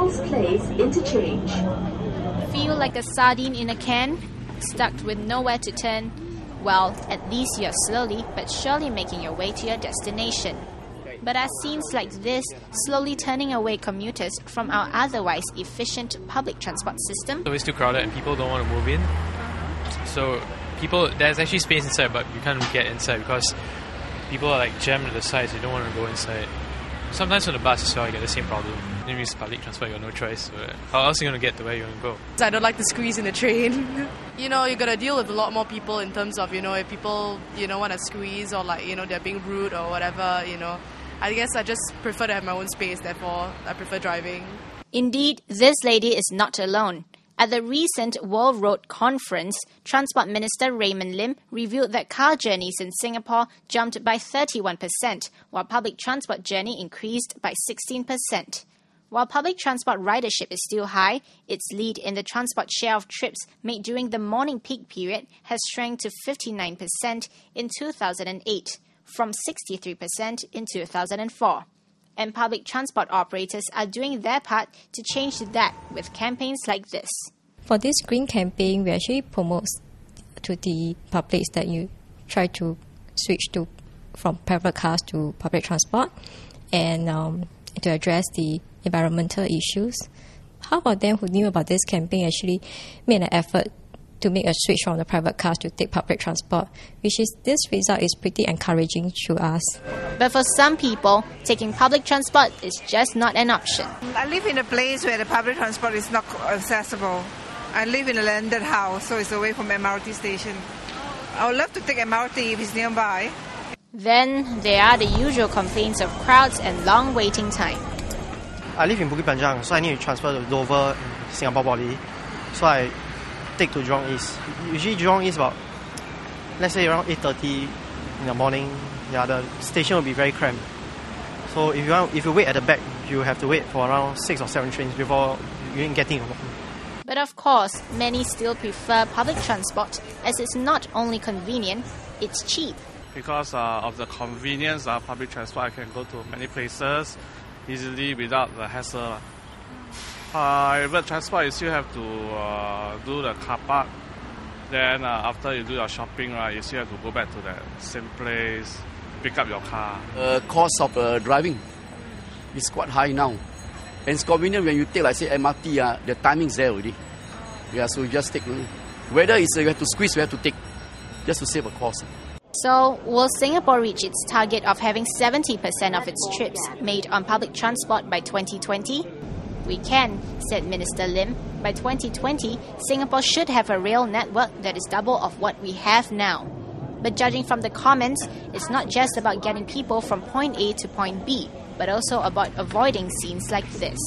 People's Place interchange. Feel like a sardine in a can? Stuck with nowhere to turn? Well, at least you're slowly but surely making your way to your destination. But as scenes like this slowly turning away commuters from our otherwise efficient public transport system. It's always too crowded and people don't want to move in. So there's actually space inside, but you can't get inside because people are like jammed at the sides, you don't want to go inside. Sometimes on the bus as well, you get the same problem. When you use public transport, you got no choice. So how else are you going to get to where you want to go? I don't like the squeeze in the train. You got to deal with a lot more people in terms of, if people, want to squeeze or like, they're being rude or whatever, I guess I just prefer to have my own space, therefore I prefer driving. Indeed, this lady is not alone. At the recent World Road Conference, Transport Minister Raymond Lim revealed that car journeys in Singapore jumped by 31%, while public transport journey increased by 16%. While public transport ridership is still high, its lead in the transport share of trips made during the morning peak period has shrank to 59% in 2008, from 63% in 2004. And public transport operators are doing their part to change that with campaigns like this. For this green campaign, we actually promote to the public that you try to switch from private cars to public transport and to address the environmental issues. How about them who knew about this campaign actually made an effort to make a switch from the private cars to take public transport, this result is pretty encouraging to us. But for some people, taking public transport is just not an option. I live in a place where the public transport is not accessible. I live in a landed house, so it's away from MRT station. I would love to take MRT if it's nearby. Then there are the usual complaints of crowds and long waiting time. I live in Bukit Panjang, so I need to transfer to Dover, Singapore Poly. So I take to Jurong East. Usually Jurong East about, let's say around 8:30 in the morning. Yeah, the station will be very cramped. So if you wait at the back, you have to wait for around 6 or 7 trains before you get getting home. But of course, many still prefer public transport as it's not only convenient, it's cheap. Because of the convenience of public transport, I can go to many places easily without the hassle. Private transport, you still have to do the car park. Then after you do your shopping, you still have to go back to that same place, pick up your car. The cost of driving is quite high now. And it's convenient when you take, like say, MRT, the timing's there already. Yeah, so you just take. Whether it's you have to squeeze, you have to take, just to save a cost. So, will Singapore reach its target of having 70% of its trips made on public transport by 2020? We can, said Minister Lim. By 2020, Singapore should have a rail network that is double of what we have now. But judging from the comments, it's not just about getting people from point A to point B, but also about avoiding scenes like this.